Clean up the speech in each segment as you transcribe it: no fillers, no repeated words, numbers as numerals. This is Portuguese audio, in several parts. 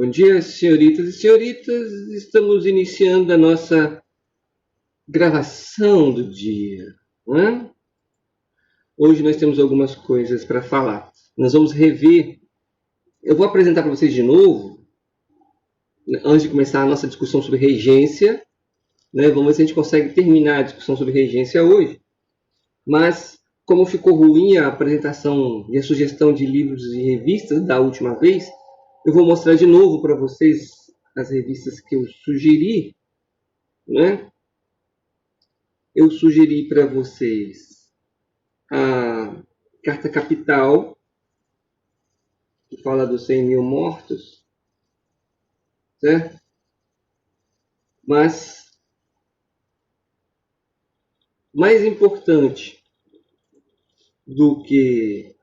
Bom dia, senhoritas e senhoritas. Estamos iniciando a nossa gravação do dia, não é? Hoje nós temos algumas coisas para falar. Nós vamos rever. Eu vou apresentar para vocês de novo, antes de começar a nossa discussão sobre regência, né? Vamos ver se a gente consegue terminar a discussão sobre regência hoje. Mas, como ficou ruim a apresentação e a sugestão de livros e revistas da última vez, eu vou mostrar de novo para vocês as revistas que eu sugeri, né? Eu sugeri para vocês a Carta Capital, que fala dos 100 mil mortos, certo? Mas, mais importante do que...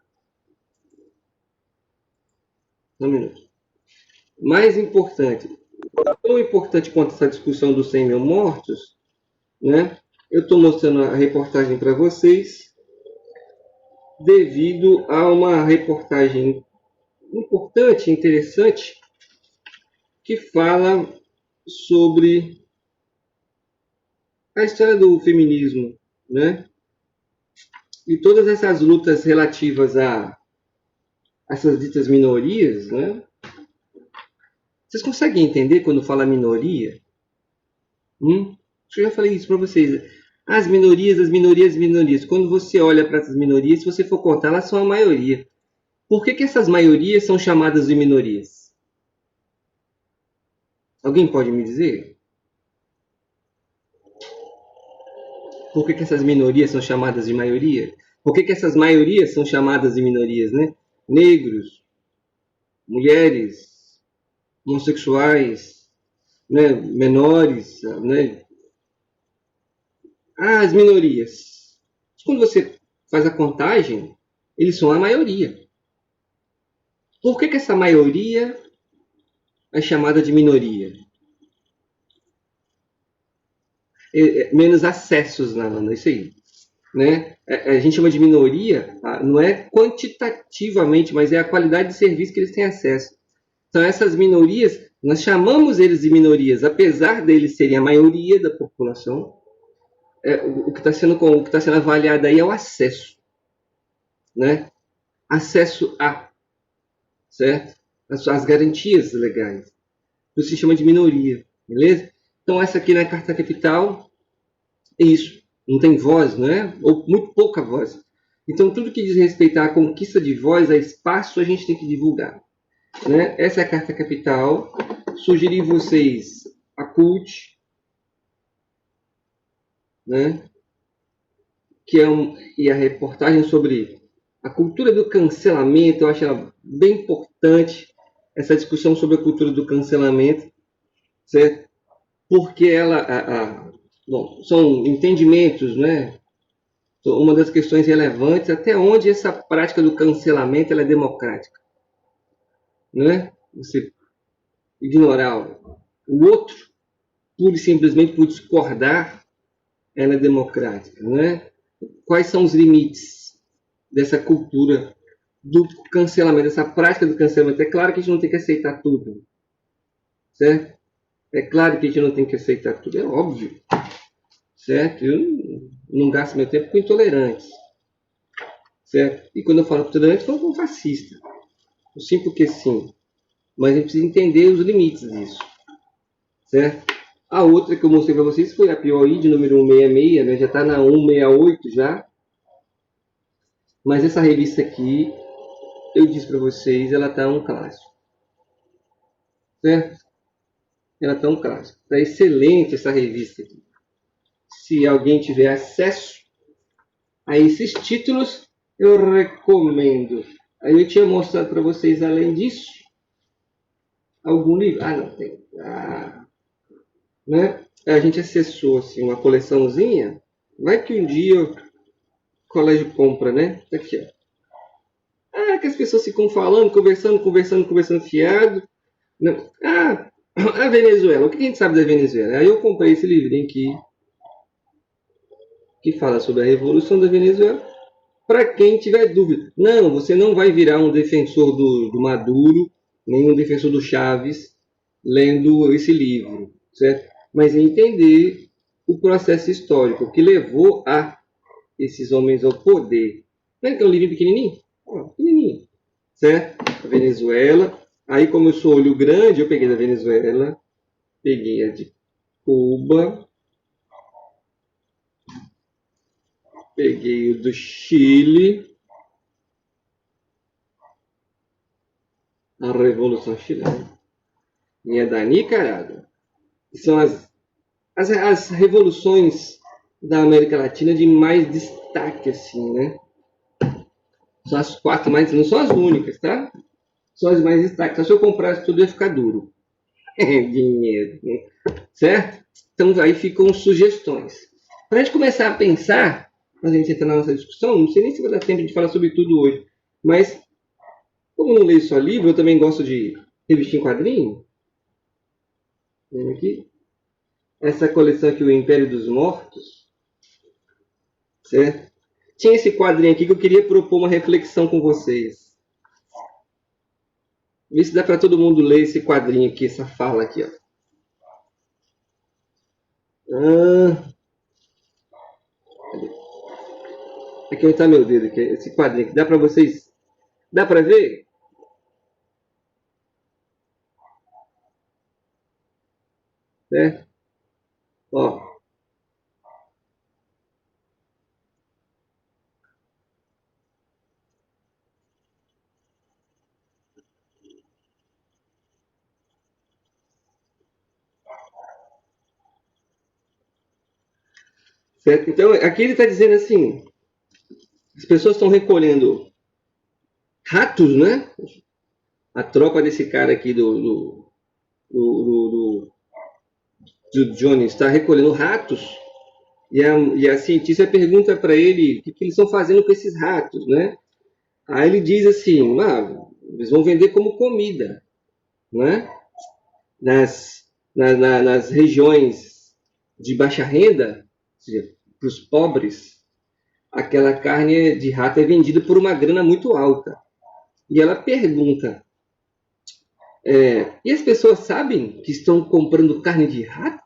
Um minuto. Mais importante, tão importante quanto essa discussão dos 100 mil mortos, né? Eu estou mostrando a reportagem para vocês devido a uma reportagem importante, interessante, que fala sobre a história do feminismo, né? E todas essas lutas relativas a essas ditas minorias, né? Vocês conseguem entender quando fala minoria? Eu já falei isso para vocês. As minorias, as minorias, as minorias. Quando você olha para essas minorias, se você for contar, elas são a maioria. Por que essas maiorias são chamadas de minorias? Alguém pode me dizer? Por que essas minorias são chamadas de maioria? Por que essas maiorias são chamadas de minorias, né? Negros, mulheres, homossexuais, né? Menores, né? As minorias. Quando você faz a contagem, eles são a maioria. Por que essa maioria é chamada de minoria? Menos acessos na isso aí, né? A gente chama de minoria, não é quantitativamente, mas é a qualidade de serviço que eles têm acesso. Então essas minorias, nós chamamos eles de minorias, apesar deles serem a maioria da população. O que está sendo avaliado aí é o acesso, né? Acesso a, certo? As garantias legais. Isso se chama de minoria, beleza? Então essa aqui na Carta Capital é isso. Não tem voz, não é? Ou muito pouca voz. Então tudo que diz respeito à conquista de voz, a espaço, a gente tem que divulgar, né? Essa é a Carta Capital. Sugeri vocês a CULT, né? Que e a reportagem sobre a cultura do cancelamento. Eu acho ela bem importante, essa discussão sobre a cultura do cancelamento, certo? Porque ela, bom, são entendimentos, né? Uma das questões relevantes, até onde essa prática do cancelamento ela é democrática, né? Você ignorar o outro, pura e simplesmente por discordar, ela é democrática, né? Quais são os limites dessa cultura do cancelamento, dessa prática do cancelamento? É claro que a gente não tem que aceitar tudo, certo? É claro que a gente não tem que aceitar tudo, é óbvio, certo? Eu não gasto meu tempo com intolerantes, certo? E quando eu falo com intolerante, eu falo com fascista. Sim, porque sim. Mas a gente precisa entender os limites disso, certo? A outra que eu mostrei para vocês foi a POI de número 166, né? Já está na 168 já. Mas essa revista aqui, eu disse para vocês, ela está um clássico, certo? Ela está um clássico. Está excelente essa revista aqui. Se alguém tiver acesso a esses títulos, eu recomendo. Aí eu tinha mostrado para vocês, além disso, algum livro. Não tem. Né? A gente acessou assim, uma coleçãozinha. Vai que um dia o colégio compra, né? Aqui, ó. Que as pessoas ficam falando, conversando fiado. Não. A Venezuela. O que a gente sabe da Venezuela? Aí eu comprei esse livrinho aqui, que fala sobre a Revolução da Venezuela, para quem tiver dúvida. Não, você não vai virar um defensor do Maduro, nenhum defensor do Chaves lendo esse livro, certo? Mas entender o processo histórico que levou a esses homens ao poder. Não é que é um livro pequenininho? Pequenininho, certo? A Venezuela. Aí, como eu sou olho grande, eu peguei da Venezuela, peguei a de Cuba, peguei o do Chile, a Revolução Chilena, e a da Nicarágua. Que são as revoluções da América Latina de mais destaque, assim, né? São as 4 mais, não são as únicas, tá? São as mais destaques. Então, se eu comprasse tudo, ia ficar duro. Dinheiro, né? Certo? Então, aí ficam sugestões. Para a gente começar a pensar, a gente entrar na nossa discussão, não sei nem se vai dar tempo de falar sobre tudo hoje, mas, como eu não leio só livro, eu também gosto de revista em quadrinho. Vendo aqui. Essa coleção aqui, O Império dos Mortos, certo? Tinha esse quadrinho aqui que eu queria propor uma reflexão com vocês. Vê se dá para todo mundo ler esse quadrinho aqui, essa fala aqui, ó. Aqui onde está meu dedo, aqui, esse quadrinho aqui. Dá para vocês? Dá para ver? Certo? Ó. Certo? Então, aqui ele está dizendo assim: as pessoas estão recolhendo ratos, né? A tropa desse cara aqui do, do Johnny está recolhendo ratos. E a cientista pergunta para ele o que eles estão fazendo com esses ratos, né? Aí ele diz assim: eles vão vender como comida, né? Nas regiões de baixa renda, ou seja, para os pobres, aquela carne de rato é vendida por uma grana muito alta. E ela pergunta: e as pessoas sabem que estão comprando carne de rato?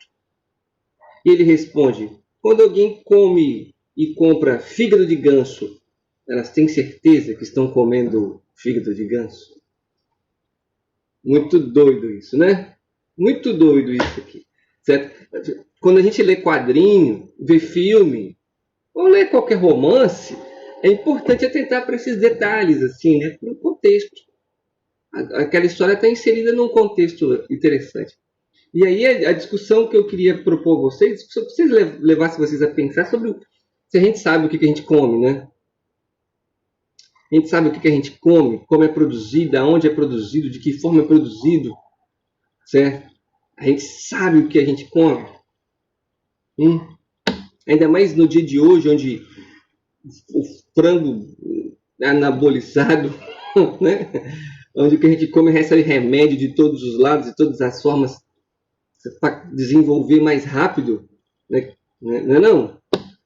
E ele responde: quando alguém come e compra fígado de ganso, elas têm certeza que estão comendo fígado de ganso? Muito doido isso, né? Muito doido isso aqui. Certo? Quando a gente lê quadrinho, vê filme, ou lê qualquer romance, é importante atentar para esses detalhes, assim, né? Para o contexto. Aquela história está inserida num contexto interessante. E aí a discussão que eu queria propor a vocês, se vocês levassem vocês a pensar sobre se a gente sabe o que a gente come, né? A gente sabe o que a gente come, como é produzido, aonde é produzido, de que forma é produzido, certo? A gente sabe o que a gente come. Ainda mais no dia de hoje, onde o frango é anabolizado, né? Onde o que a gente come recebe remédio de todos os lados, de todas as formas, para desenvolver mais rápido, né? Não é não?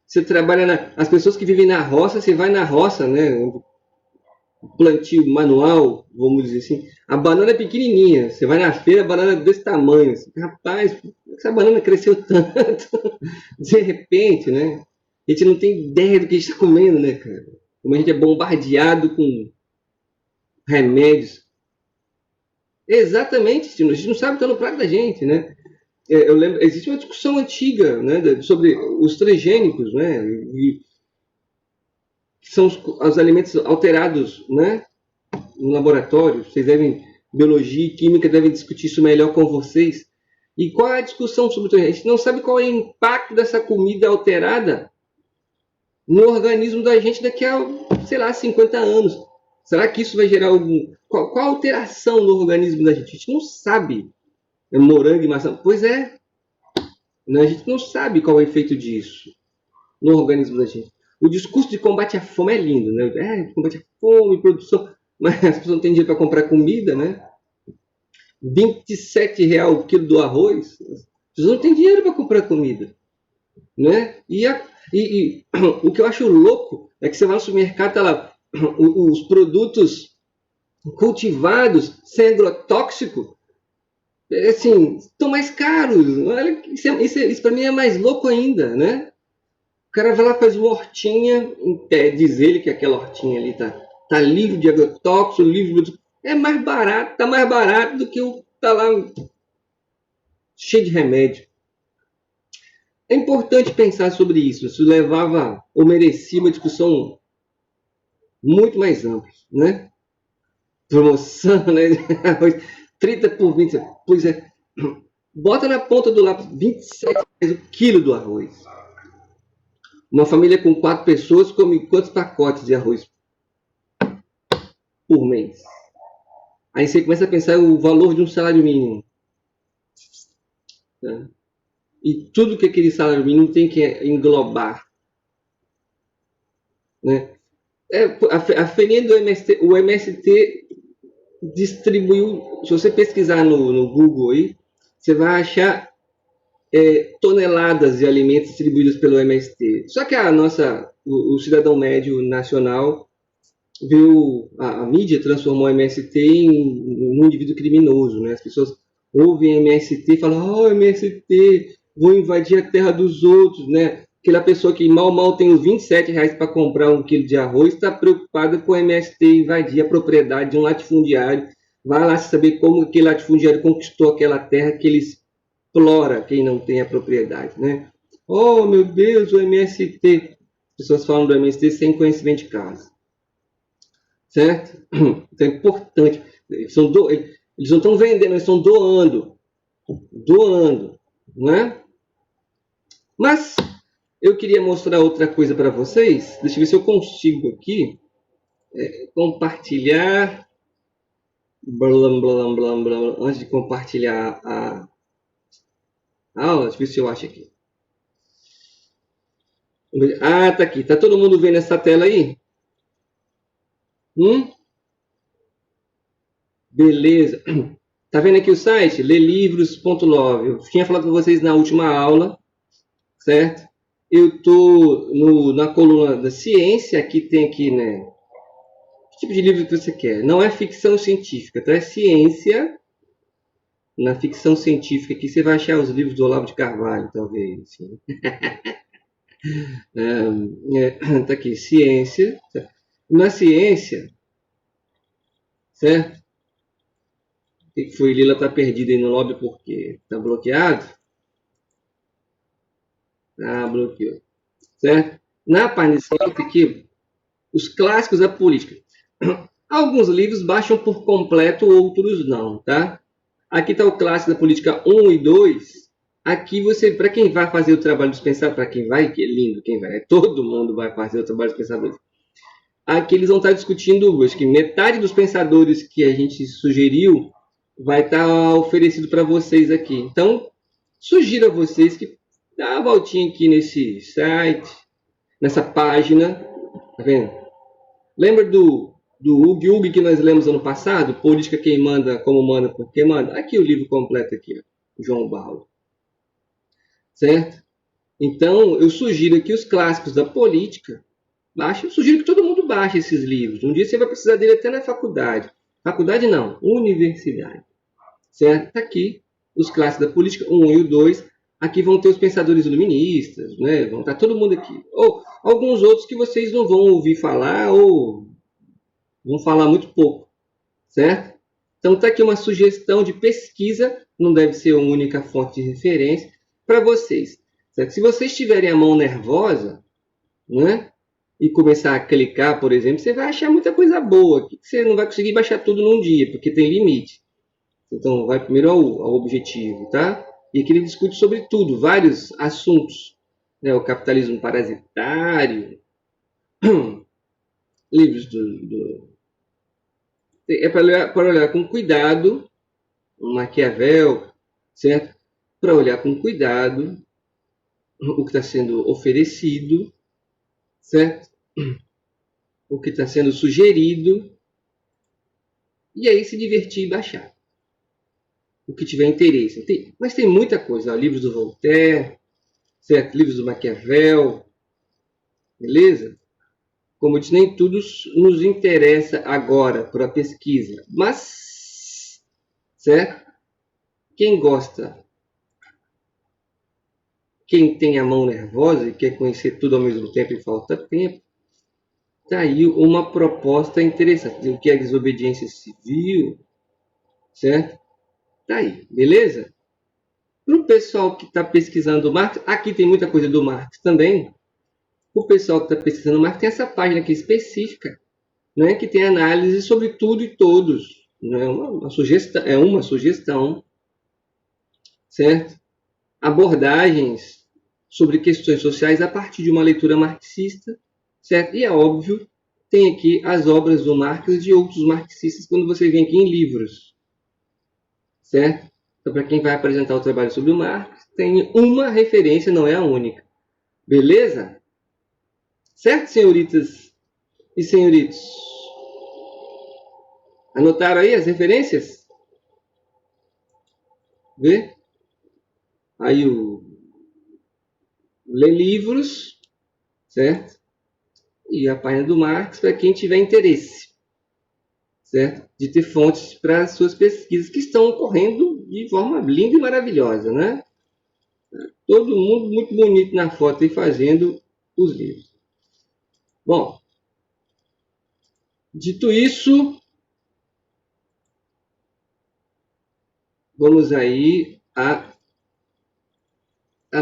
Você trabalha as pessoas que vivem na roça, você vai na roça, né? Plantio manual, vamos dizer assim. A banana é pequenininha, você vai na feira, a banana é desse tamanho. Assim, rapaz, essa banana cresceu tanto, de repente, né? A gente não tem ideia do que a gente está comendo, né, cara? Como a gente é bombardeado com remédios. Exatamente, a gente não sabe o que está no prato da gente, né? Eu lembro, existe uma discussão antiga, né, sobre os transgênicos, né? E que são os alimentos alterados, né? No laboratório. Vocês devem, biologia e química devem discutir isso melhor com vocês. E qual é a discussão sobre o A gente não sabe qual é o impacto dessa comida alterada no organismo da gente daqui a, sei lá, 50 anos. Será que isso vai gerar algum... Qual a alteração no organismo da gente? A gente não sabe. É morango e maçã. Pois é. A gente não sabe qual é o efeito disso no organismo da gente. O discurso de combate à fome é lindo, né? Combate à fome, produção. Mas as pessoas não têm dinheiro para comprar comida, né? R$ 27 o quilo do arroz. As pessoas não têm dinheiro para comprar comida, né? E o que eu acho louco é que você vai no supermercado, tá lá os produtos cultivados sem agrotóxico, assim, estão mais caros. Olha, isso para mim é mais louco ainda, né? O cara vai lá, faz uma hortinha, em pé, diz ele que aquela hortinha ali tá livre de agrotóxico, livre de... É mais barato, tá mais barato do que o tá lá cheio de remédio. É importante pensar sobre isso. Isso levava ou merecia uma discussão muito mais ampla, né? Promoção, né? 30 por 20. Pois é. Bota na ponta do lápis 27 reais o quilo do arroz. Uma família com 4 pessoas come quantos pacotes de arroz por mês? Aí você começa a pensar o valor de um salário mínimo. Né? E tudo que aquele salário mínimo tem que englobar. Né? A feirinha do MST, o MST distribuiu, se você pesquisar no Google aí, você vai achar toneladas de alimentos distribuídos pelo MST. Só que o cidadão médio nacional viu, a mídia transformou o MST em um indivíduo criminoso, né? As pessoas ouvem MST e falam, oh, MST, vou invadir a terra dos outros, né? Aquela pessoa que mal tem os 27 reais para comprar um quilo de arroz está preocupada com o MST invadir a propriedade de um latifundiário. Vai lá saber como aquele latifundiário conquistou aquela terra que ele explora quem não tem a propriedade, né? Oh, meu Deus, o MST. As pessoas falam do MST sem conhecimento de causa. Certo? Então é importante. Eles não estão vendendo, eles estão doando. Doando. Né? Mas eu queria mostrar outra coisa para vocês. Deixa eu ver se eu consigo aqui compartilhar. Blam, blam, blam, blam, antes de compartilhar a aula, deixa eu ver se eu acho aqui. Ah, tá aqui. Tá todo mundo vendo essa tela aí? Beleza. Tá vendo aqui o site? lelivros.love. Eu tinha falado com vocês na última aula, certo? Eu tô na coluna da ciência, aqui tem aqui, né? Que tipo de livro que você quer? Não é ficção científica, tá? É ciência. Na ficção científica aqui você vai achar os livros do Olavo de Carvalho, talvez. Assim. Tá aqui, ciência. Na ciência, certo? O que foi? Lila tá perdida aí no lobby porque tá bloqueado? Ah, bloqueou. Certo? Na página aqui, os clássicos da política. Alguns livros baixam por completo, outros não, tá? Aqui está o clássico da política 1 e 2. Aqui você, para quem vai fazer o trabalho dos pensadores, para quem vai, que é lindo, quem vai, todo mundo vai fazer o trabalho dos pensadores. Aqui eles vão estar discutindo, acho que metade dos pensadores que a gente sugeriu vai estar oferecido para vocês aqui. Então, sugiro a vocês que dá uma voltinha aqui nesse site, nessa página, tá vendo? Lembra do Hugo Hugo que nós lemos ano passado? Política quem manda, como manda, por que manda? Aqui o livro completo aqui, ó, João Paulo. Certo? Então, eu sugiro aqui os clássicos da política. Eu sugiro que todo mundo baixe esses livros. Um dia você vai precisar dele até na faculdade. Faculdade não, universidade. Certo? Tá aqui os clássicos da política, 1 e o 2. Aqui vão ter os pensadores iluministas, né? Vão estar todo mundo aqui. Ou alguns outros que vocês não vão ouvir falar ou vão falar muito pouco, certo? Então está aqui uma sugestão de pesquisa, não deve ser uma única fonte de referência, para vocês. Certo? Se vocês tiverem a mão nervosa, né, e começar a clicar, por exemplo, você vai achar muita coisa boa, que você não vai conseguir baixar tudo num dia, porque tem limite. Então vai primeiro ao objetivo, tá? E aqui ele discute sobre tudo, vários assuntos. Né? O capitalismo parasitário, livros do é para olhar com cuidado, Maquiavel, certo? Para olhar com cuidado o que está sendo oferecido, certo? O que está sendo sugerido, e aí se divertir e baixar. O que tiver interesse. Mas tem muita coisa, ó, livros do Voltaire, certo? Livros do Maquiavel, beleza? como eu disse, nem tudo nos interessa agora para a pesquisa, mas, certo? Quem gosta, quem tem a mão nervosa e quer conhecer tudo ao mesmo tempo e falta tempo, está aí uma proposta interessante. O que é desobediência civil, certo? Está aí, beleza? Para o pessoal que está pesquisando Marx, aqui tem muita coisa do Marx também. O pessoal que está pesquisando Marx tem essa página aqui específica, né, que tem análise sobre tudo e todos. Não é uma sugestão, certo? Abordagens sobre questões sociais a partir de uma leitura marxista, certo? E é óbvio, tem aqui as obras do Marx e de outros marxistas quando você vem aqui em livros, certo? Então, para quem vai apresentar o trabalho sobre o Marx, tem uma referência, não é a única. Beleza? Certo, senhoritas e senhoritos? Anotaram aí as referências? Vê? Aí o ler livros, certo? E a página do Marx para quem tiver interesse, certo? De ter fontes para as suas pesquisas que estão ocorrendo de forma linda e maravilhosa, né? Todo mundo muito bonito na foto e fazendo os livros. Bom, dito isso, vamos aí a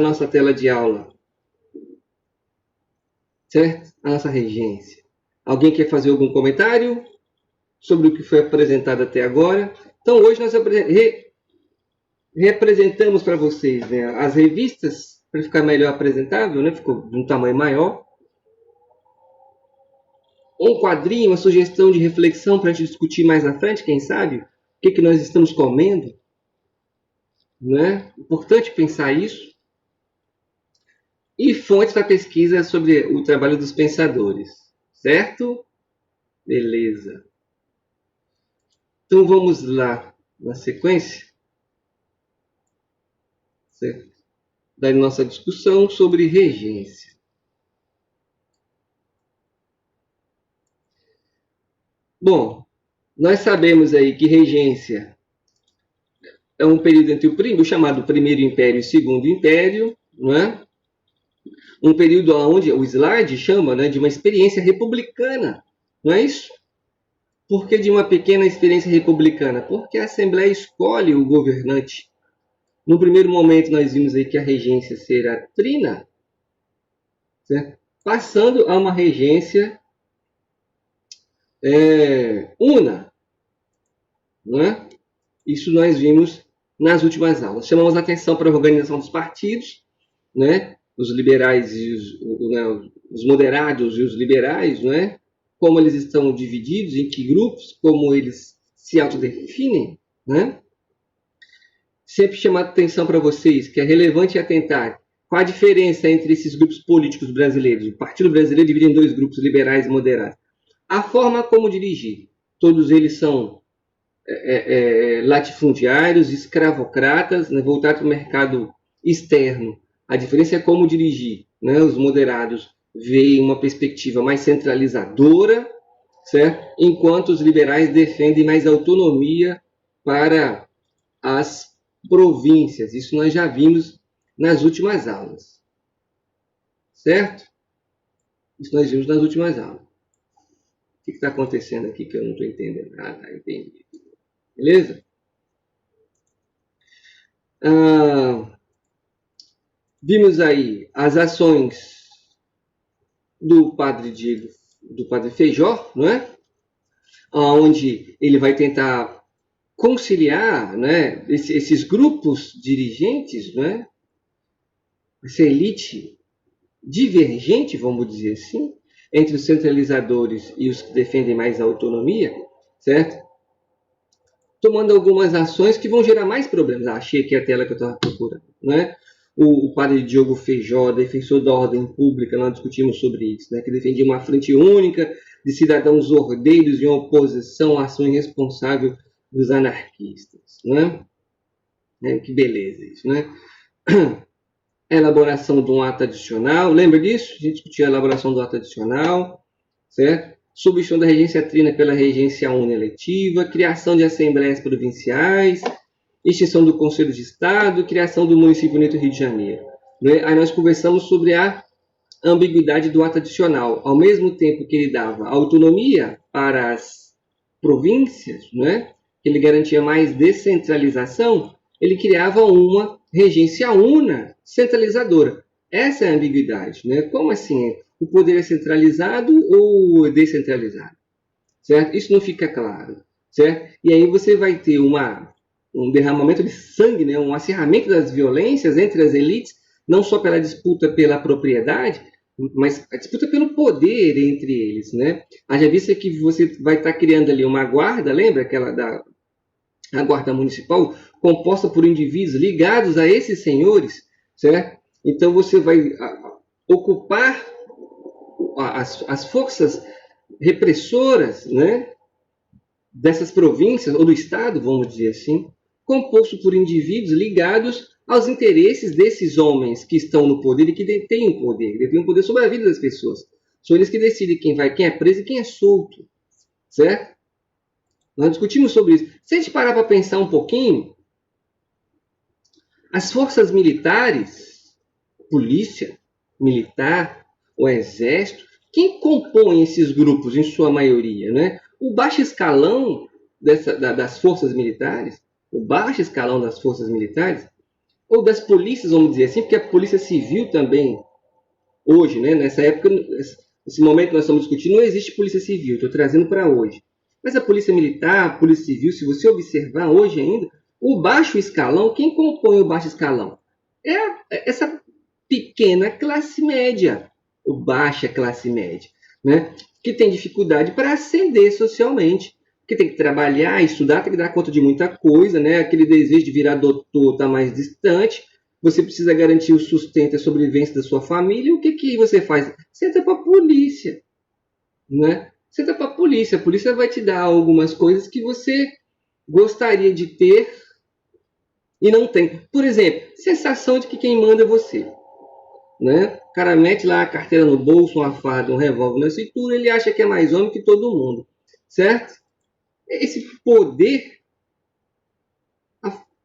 nossa tela de aula, certo? A nossa regência. Alguém quer fazer algum comentário sobre o que foi apresentado até agora? Então, hoje nós representamos para vocês, né, as revistas, para ficar melhor apresentável, né, ficou de um tamanho maior. Um quadrinho, uma sugestão de reflexão para a gente discutir mais na frente, quem sabe? O que nós estamos comendo? Né? Importante pensar isso. E fontes para pesquisa sobre o trabalho dos pensadores. Certo? Beleza. Então vamos lá, na sequência, certo? Da nossa discussão sobre regência. Bom, nós sabemos aí que regência é um período entre o chamado Primeiro Império e o Segundo Império, não é? Um período onde o Slade chama, né, de uma experiência republicana, não é isso? Por que de uma pequena experiência republicana? Porque a Assembleia escolhe o governante. No primeiro momento nós vimos aí que a regência será trina, certo? Passando a uma regência una, não é? Isso nós vimos nas últimas aulas. Chamamos a atenção para a organização dos partidos, né? Os liberais e os moderados e os liberais, não é? Como eles estão divididos, em que grupos, como eles se autodefinem, né? Sempre chamar a atenção para vocês que é relevante atentar qual a diferença entre esses grupos políticos brasileiros. O Partido Brasileiro divide em dois grupos, liberais e moderados. A forma como dirigir. Todos eles são latifundiários, escravocratas, né, voltados para o mercado externo. A diferença é como dirigir. Né? Os moderados veem uma perspectiva mais centralizadora, certo? Enquanto os liberais defendem mais autonomia para as províncias. Isso nós já vimos nas últimas aulas. Certo? Isso nós vimos nas últimas aulas. O que está acontecendo aqui que eu não estou entendendo? Ah, tá, entendi. Beleza? Vimos aí as ações do padre Diego, do padre Feijó, não é? Onde ele vai tentar conciliar, né, esses grupos dirigentes, né, essa elite divergente, vamos dizer assim, entre os centralizadores e os que defendem mais a autonomia, certo? Tomando algumas ações que vão gerar mais problemas. Achei aqui a tela que eu estava procurando, né? O padre Diogo Feijó, defensor da ordem pública, nós discutimos sobre isso, né? Que defendia uma frente única de cidadãos ordeiros em oposição à ação irresponsável dos anarquistas, né? Que beleza isso, né? A elaboração de um ato adicional, lembra disso? A gente discutiu a elaboração do ato adicional, certo? Substituição da regência trina pela regência unieletiva, criação de assembleias provinciais, extinção do Conselho de Estado, criação do município Unido do Rio de Janeiro. Né? Aí nós conversamos sobre a ambiguidade do ato adicional. Ao mesmo tempo que ele dava autonomia para as províncias, né? Ele garantia mais descentralização, ele criava uma regência una centralizadora. Essa é a ambiguidade. Né? Como assim? O poder é centralizado ou descentralizado? Certo? Isso não fica claro. Certo? E aí você vai ter um derramamento de sangue, né? Um acirramento das violências entre as elites, não só pela disputa pela propriedade, mas a disputa pelo poder entre eles, né? Haja vista que você vai estar criando ali uma guarda, lembra aquela a guarda municipal, composta por indivíduos ligados a esses senhores, certo? Então você vai ocupar as forças repressoras, né, dessas províncias, ou do Estado, vamos dizer assim, composto por indivíduos ligados aos interesses desses homens que estão no poder e que detêm o poder sobre a vida das pessoas. São eles que decidem quem é preso e quem é solto, certo? Nós discutimos sobre isso. Se a gente parar para pensar um pouquinho, as forças militares, polícia militar, o exército, quem compõe esses grupos em sua maioria, né? O baixo escalão das forças militares, ou das polícias, vamos dizer assim, porque a polícia civil também, hoje, né, nessa época, nesse momento que nós estamos discutindo, não existe polícia civil, estou trazendo para hoje. Mas a polícia militar, a polícia civil, se você observar hoje ainda, o baixo escalão, quem compõe o baixo escalão? É essa pequena classe média, ou baixa classe média, né, que tem dificuldade para ascender socialmente, que tem que trabalhar, estudar, tem que dar conta de muita coisa, né? Aquele desejo de virar doutor está mais distante. Você precisa garantir o sustento e a sobrevivência da sua família. O que você faz? Você entra para a polícia, né? Você entra para a polícia vai te dar algumas coisas que você gostaria de ter e não tem. Por exemplo, sensação de que quem manda é você. Né? O cara mete lá a carteira no bolso, uma farda, um revólver na cintura, ele acha que é mais homem que todo mundo, certo? Esse poder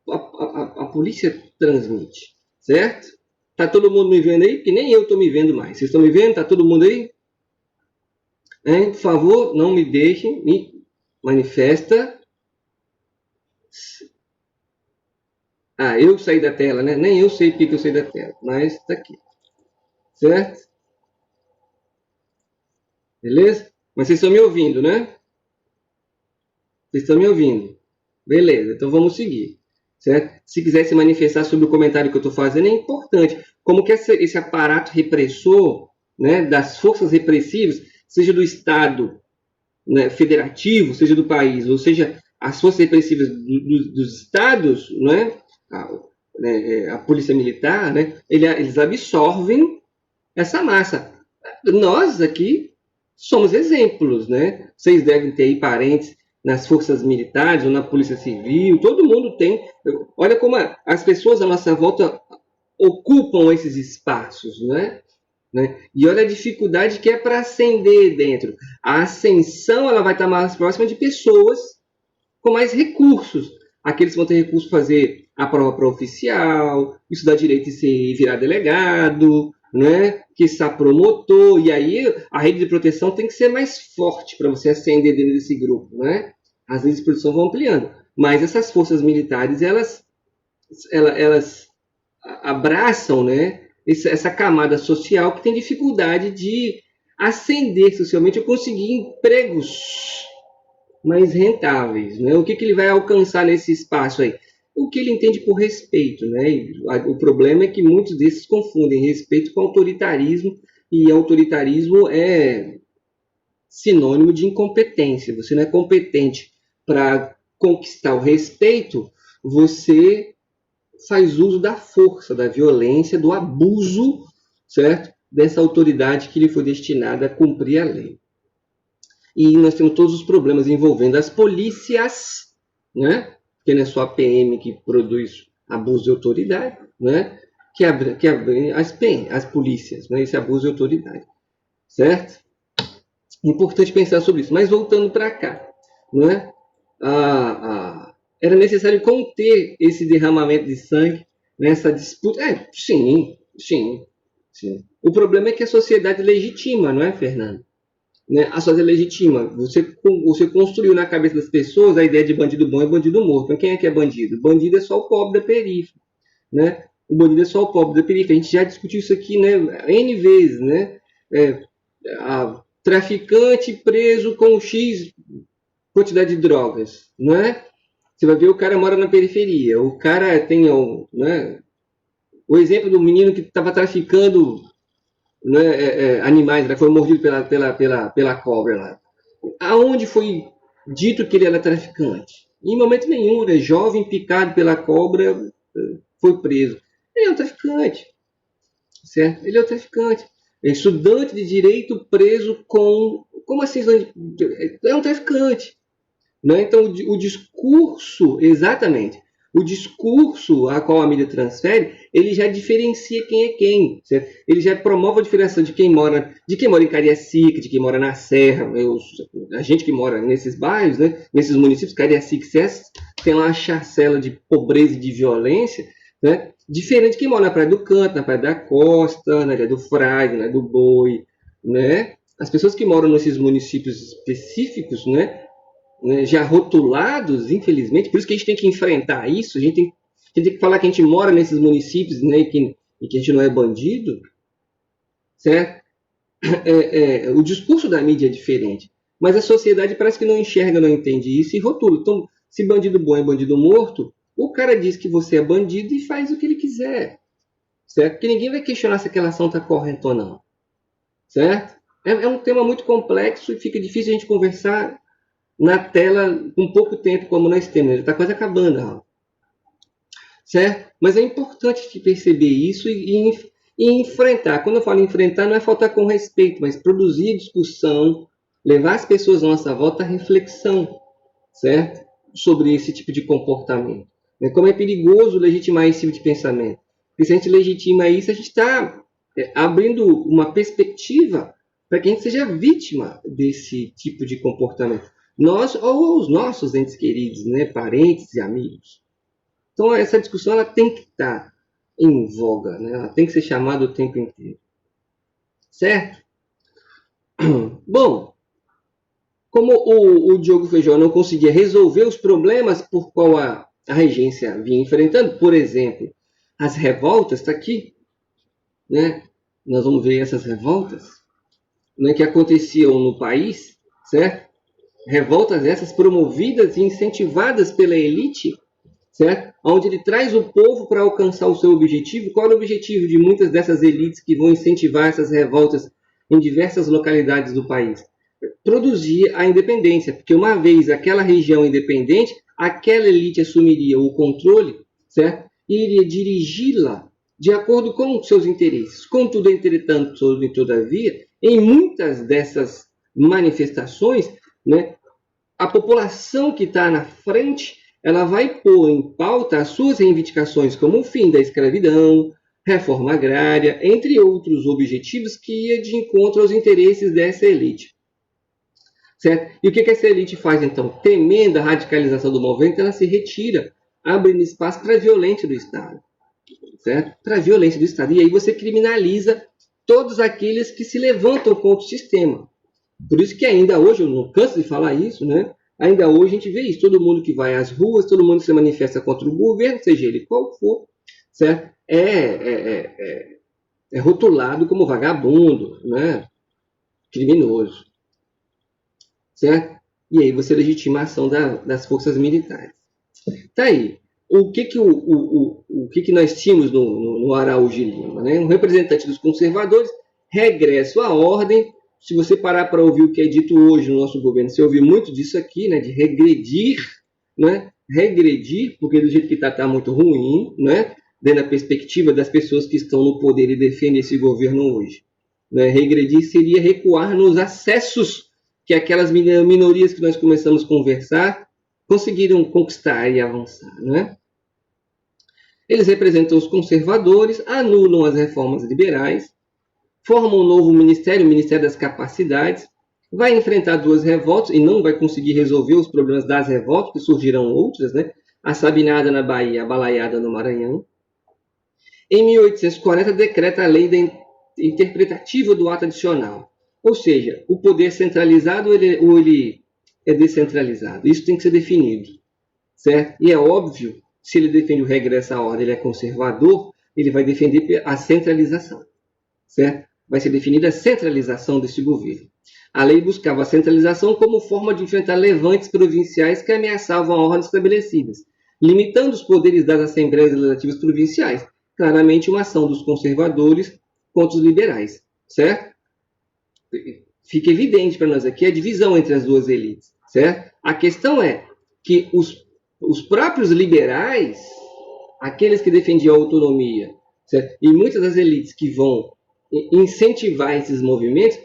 a polícia transmite, certo? Tá todo mundo me vendo aí? Que nem eu tô me vendo mais. Vocês estão me vendo? Tá todo mundo aí? Por favor, não me deixem, me manifesta. Eu saí da tela, né? Nem eu sei porque eu saí da tela, mas tá aqui. Certo? Beleza? Mas vocês estão me ouvindo, né? Vocês estão me ouvindo? Beleza, então vamos seguir. Certo? Se quiser se manifestar sobre o comentário que eu estou fazendo, é importante. Como que esse aparato repressor, né, das forças repressivas, seja do Estado, né, federativo, seja do país, ou seja, as forças repressivas dos estados, né, a polícia militar, né, eles absorvem essa massa. Nós aqui somos exemplos, né? Vocês devem ter aí parentes nas forças militares ou na polícia civil, todo mundo tem. Olha como as pessoas à nossa volta ocupam esses espaços, né? E olha a dificuldade que é para ascender dentro. A ascensão ela vai estar mais próxima de pessoas com mais recursos. Aqueles que vão ter recursos para fazer a prova para oficial, estudar direito e virar delegado, né? Que está promotor, e aí a rede de proteção tem que ser mais forte para você ascender dentro desse grupo, né? As redes de proteção vão ampliando, mas essas forças militares, elas abraçam, né, essa camada social que tem dificuldade de ascender socialmente ou conseguir empregos mais rentáveis, né? O que ele vai alcançar nesse espaço aí? O que ele entende por respeito, né? E o problema é que muitos desses confundem respeito com autoritarismo, e autoritarismo é sinônimo de incompetência. Você não é competente para conquistar o respeito, você faz uso da força, da violência, do abuso, certo? Dessa autoridade que lhe foi destinada a cumprir a lei. E nós temos todos os problemas envolvendo as polícias, né? Porque não é só a PM que produz abuso de autoridade, né? Que as polícias, né? Esse abuso de autoridade, certo? Importante pensar sobre isso. Mas voltando para cá, não é? Era necessário conter esse derramamento de sangue nessa disputa. Sim, sim, sim. O problema é que a sociedade legitima, não é, Fernando? Né? A sociedade legitima. Você construiu na cabeça das pessoas a ideia de bandido bom e bandido morto. Então, quem é que é bandido? Bandido é só o pobre da periferia, né? O bandido é só o pobre da periferia. A gente já discutiu isso aqui, né? N vezes, né? É, traficante preso com X quantidade de drogas, não é? Você vai ver o cara mora na periferia, o cara tem né, o exemplo do menino que estava traficando, né, animais, né, foi mordido pela cobra lá. Aonde foi dito que ele era traficante? Em momento nenhum, né? Jovem picado pela cobra foi preso. Ele é um traficante, certo? Ele é um traficante. É estudante de direito preso com. Como assim? É um traficante. Né? Então, o discurso, exatamente, o discurso a qual a mídia transfere, ele já diferencia quem é quem. Certo? Ele já promove a diferença de quem mora em Cariacica, de quem mora na Serra. A gente que mora nesses bairros, né? Nesses municípios, Cariacica e Serra, tem lá uma charcela de pobreza e de violência, né? Diferente de quem mora na Praia do Canto, na Praia da Costa, na Ilha do Frade, na Ilha do Boi, né? As pessoas que moram nesses municípios específicos, né, já rotulados, infelizmente, por isso que a gente tem que enfrentar isso, a gente tem que falar que a gente mora nesses municípios, né, e que a gente não é bandido, certo? O discurso da mídia é diferente, mas a sociedade parece que não enxerga, não entende isso e rotula. Então, se bandido bom é bandido morto, o cara diz que você é bandido e faz o que ele quiser, certo? Porque ninguém vai questionar se aquela ação está correta ou não, certo? É um tema muito complexo e fica difícil a gente conversar na tela com pouco tempo como nós temos. Já está quase acabando, Raul. Certo? Mas é importante perceber isso e enfrentar. Quando eu falo enfrentar, não é faltar com respeito, mas produzir discussão, levar as pessoas à nossa volta à reflexão, certo? Sobre esse tipo de comportamento. Como é perigoso legitimar esse tipo de pensamento. Porque se a gente legitima isso, a gente está abrindo uma perspectiva para que a gente seja vítima desse tipo de comportamento. Nós ou os nossos entes queridos, né? Parentes e amigos. Então, essa discussão ela tem que estar em voga, né? Ela tem que ser chamada o tempo inteiro. Certo? Bom, como o Diogo Feijó não conseguia resolver os problemas por qual a regência vinha enfrentando, por exemplo, as revoltas, está aqui, né? Nós vamos ver essas revoltas, né, que aconteciam no país, certo? Revoltas essas promovidas e incentivadas pela elite, certo? Onde ele traz o povo para alcançar o seu objetivo. Qual é o objetivo de muitas dessas elites que vão incentivar essas revoltas em diversas localidades do país? Produzir a independência, porque uma vez aquela região independente, aquela elite assumiria o controle, certo? E iria dirigi-la de acordo com seus interesses. Contudo, entretanto, e todavia, em muitas dessas manifestações, né, a população que está na frente, ela vai pôr em pauta as suas reivindicações como o fim da escravidão, reforma agrária, entre outros objetivos que ia de encontro aos interesses dessa elite. Certo? E o que essa elite faz, então? Temendo a radicalização do movimento, ela se retira, abrindo espaço para a violência do Estado. Certo? Para a violência do Estado. E aí você criminaliza todos aqueles que se levantam contra o sistema. Por isso que ainda hoje, eu não canso de falar isso, né? Ainda hoje a gente vê isso. Todo mundo que vai às ruas, todo mundo que se manifesta contra o governo, seja ele qual for, certo? É rotulado como vagabundo, né? Criminoso. Certo? E aí você legitima a ação das forças militares. Tá aí. O que nós tínhamos no Araújo de Lima? Né? Um representante dos conservadores, regresso à ordem. Se você parar para ouvir o que é dito hoje no nosso governo, você ouviu muito disso aqui, né? De regredir, né? Regredir, porque do jeito que está muito ruim, né? Dentro da perspectiva das pessoas que estão no poder e defendem esse governo hoje. Né? Regredir seria recuar nos acessos que aquelas minorias que nós começamos a conversar conseguiram conquistar e avançar. Né? Eles representam os conservadores, anulam as reformas liberais, formam um novo ministério, o Ministério das Capacidades, vai enfrentar duas revoltas e não vai conseguir resolver os problemas das revoltas, que surgirão outras, né? A Sabinada na Bahia, a Balaiada no Maranhão. Em 1840, decreta a lei interpretativa do ato adicional. Ou seja, o poder centralizado ou ele é descentralizado. Isso tem que ser definido, certo? E é óbvio, se ele defende o regresso à ordem, ele é conservador, ele vai defender a centralização, certo? Vai ser definida a centralização desse governo. A lei buscava a centralização como forma de enfrentar levantes provinciais que ameaçavam a ordem estabelecidas, limitando os poderes das assembleias legislativas provinciais. Claramente uma ação dos conservadores contra os liberais, certo? Fica evidente para nós aqui a divisão entre as duas elites, certo? A questão é que os próprios liberais, aqueles que defendiam a autonomia, certo? E muitas das elites que vão incentivar esses movimentos,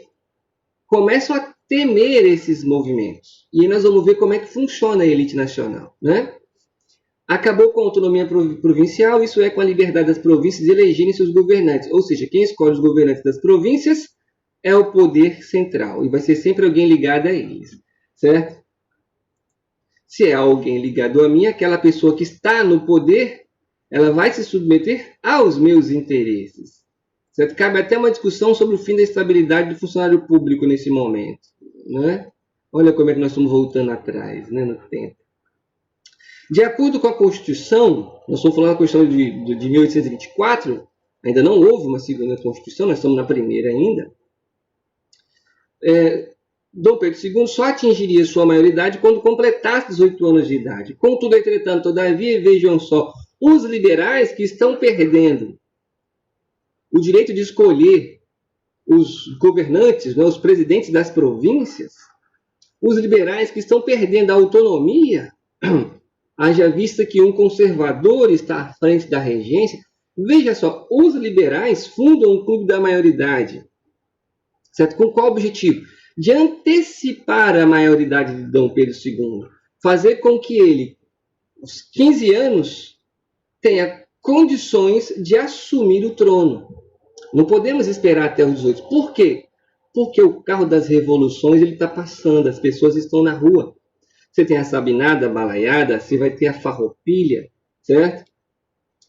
começam a temer esses movimentos. E aí nós vamos ver como é que funciona a elite nacional, né? Acabou com a autonomia provincial, isso é, com a liberdade das províncias de elegerem seus governantes. Ou seja, quem escolhe os governantes das províncias é o poder central, e vai ser sempre alguém ligado a eles, certo? Se é alguém ligado a mim, aquela pessoa que está no poder, ela vai se submeter aos meus interesses. Certo? Cabe até uma discussão sobre o fim da estabilidade do funcionário público nesse momento, né? Olha como é que nós estamos voltando atrás, né, no tempo. De acordo com a Constituição, nós estamos falando da Constituição de 1824, ainda não houve uma segunda Constituição, nós estamos na primeira ainda. Dom Pedro II só atingiria sua maioridade quando completasse 18 anos de idade. Contudo, entretanto, todavia, vejam só, os liberais que estão perdendo o direito de escolher os governantes, né, os presidentes das províncias, os liberais que estão perdendo a autonomia, haja vista que um conservador está à frente da regência. Veja só, os liberais fundam o Clube da Maioridade, certo? Com qual objetivo? De antecipar a maioridade de Dom Pedro II, fazer com que ele, aos 15 anos, tenha condições de assumir o trono. Não podemos esperar até os 18. Por quê? Porque o carro das revoluções está passando, as pessoas estão na rua. Você tem a Sabinada, a Balaiada, você vai ter a Farroupilha, certo?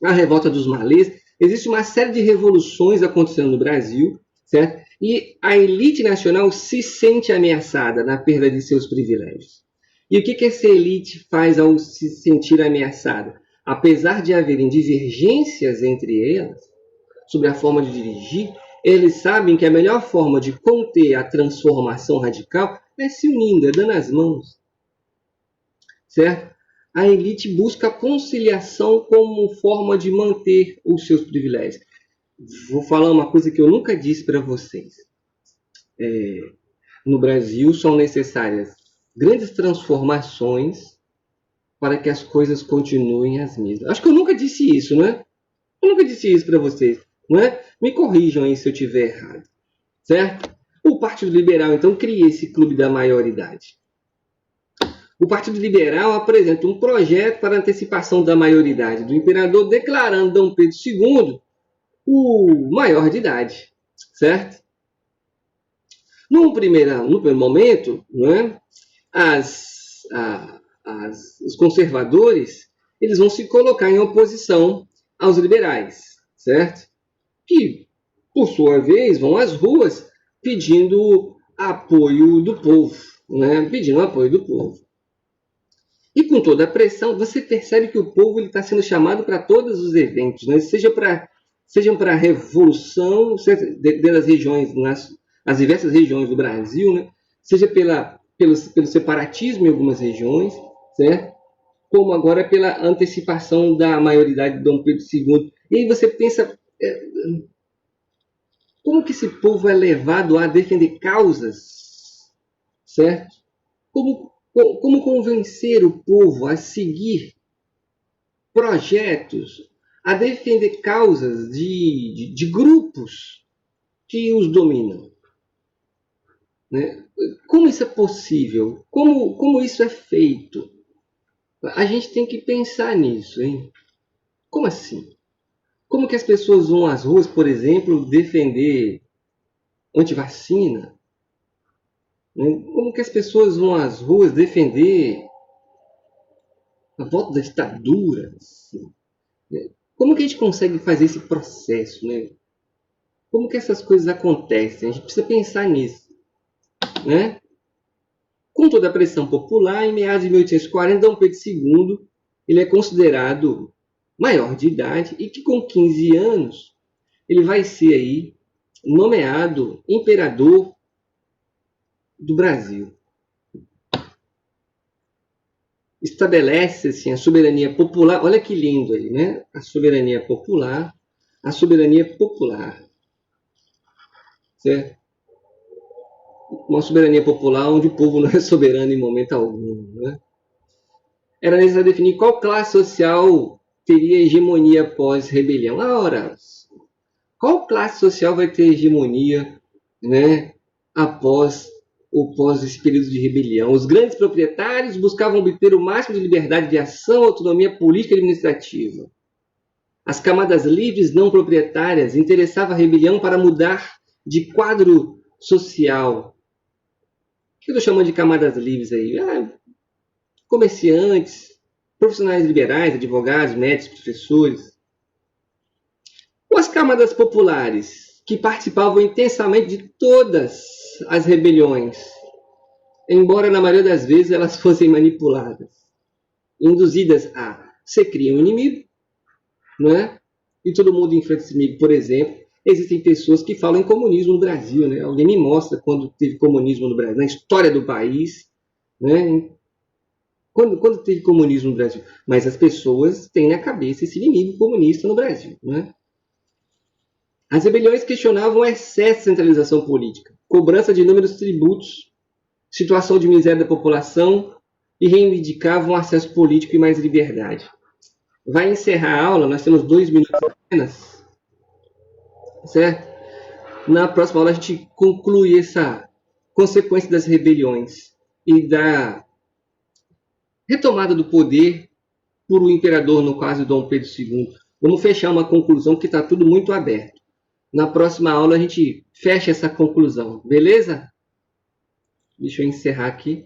A revolta dos malês. Existe uma série de revoluções acontecendo no Brasil, certo? E a elite nacional se sente ameaçada na perda de seus privilégios. E o que essa elite faz ao se sentir ameaçada? Apesar de haverem divergências entre elas sobre a forma de dirigir, eles sabem que a melhor forma de conter a transformação radical é se unindo, é dando as mãos. Certo? A elite busca a conciliação como forma de manter os seus privilégios. Vou falar uma coisa que eu nunca disse para vocês. No Brasil são necessárias grandes transformações para que as coisas continuem as mesmas. Acho que eu nunca disse isso, né? Eu nunca disse isso para vocês, não é? Me corrijam aí se eu estiver errado, certo? O Partido Liberal, então, cria esse clube da maioridade. O Partido Liberal apresenta um projeto para antecipação da maioridade do imperador, declarando Dom Pedro II o maior de idade, certo? No primeiro momento, né, os conservadores eles vão se colocar em oposição aos liberais, certo? Que, por sua vez, vão às ruas pedindo apoio do povo, né? Pedindo apoio do povo. E com toda a pressão, você percebe que o povo está sendo chamado para todos os eventos, né? Sejam para a revolução, dentro das regiões, nas diversas regiões do Brasil, né? Seja pelo separatismo em algumas regiões, certo? Como agora pela antecipação da maioridade de Dom Pedro II. E aí você pensa, como que esse povo é levado a defender causas, certo? Como convencer o povo a seguir projetos, a defender causas de grupos que os dominam? Né? Como isso é possível? Como isso é feito? A gente tem que pensar nisso, hein? Como assim? Como que as pessoas vão às ruas, por exemplo, defender antivacina? né? Como que as pessoas vão às ruas defender a volta da ditadura? Assim, né? Como que a gente consegue fazer esse processo, né? Como que essas coisas acontecem? A gente precisa pensar nisso, né? Com toda a pressão popular, em meados de 1840, Dom Pedro II ele é considerado maior de idade e que com 15 anos ele vai ser aí nomeado imperador do Brasil. Estabelece assim, a soberania popular, olha que lindo aí, né? A soberania popular, certo? Uma soberania popular onde o povo não é soberano em momento algum, né? Era necessário definir qual classe social teria hegemonia após rebelião. Ora, qual classe social vai ter hegemonia, né, após esse período de rebelião? Os grandes proprietários buscavam obter o máximo de liberdade de ação, autonomia política e administrativa. As camadas livres não proprietárias interessavam a rebelião para mudar de quadro social. O que eu estou chamando de camadas livres aí? Comerciantes, profissionais liberais, advogados, médicos, professores. Ou as camadas populares, que participavam intensamente de todas as rebeliões, embora na maioria das vezes elas fossem manipuladas, induzidas a se criar um inimigo, não é? E todo mundo enfrenta esse inimigo. Por exemplo, existem pessoas que falam em comunismo no Brasil, né? Alguém me mostra quando teve comunismo no Brasil, na história do país, né? Quando teve comunismo no Brasil. Mas as pessoas têm na cabeça esse inimigo comunista no Brasil, né? As rebeliões questionavam o excesso de centralização política, cobrança de inúmeros tributos, situação de miséria da população e reivindicavam acesso político e mais liberdade. Vai encerrar a aula, nós temos 2 minutos apenas, certo? Na próxima aula a gente conclui essa consequência das rebeliões e da retomada do poder por o imperador, no caso Dom Pedro II. Vamos fechar uma conclusão que está tudo muito aberto. Na próxima aula a gente fecha essa conclusão, beleza? Deixa eu encerrar aqui.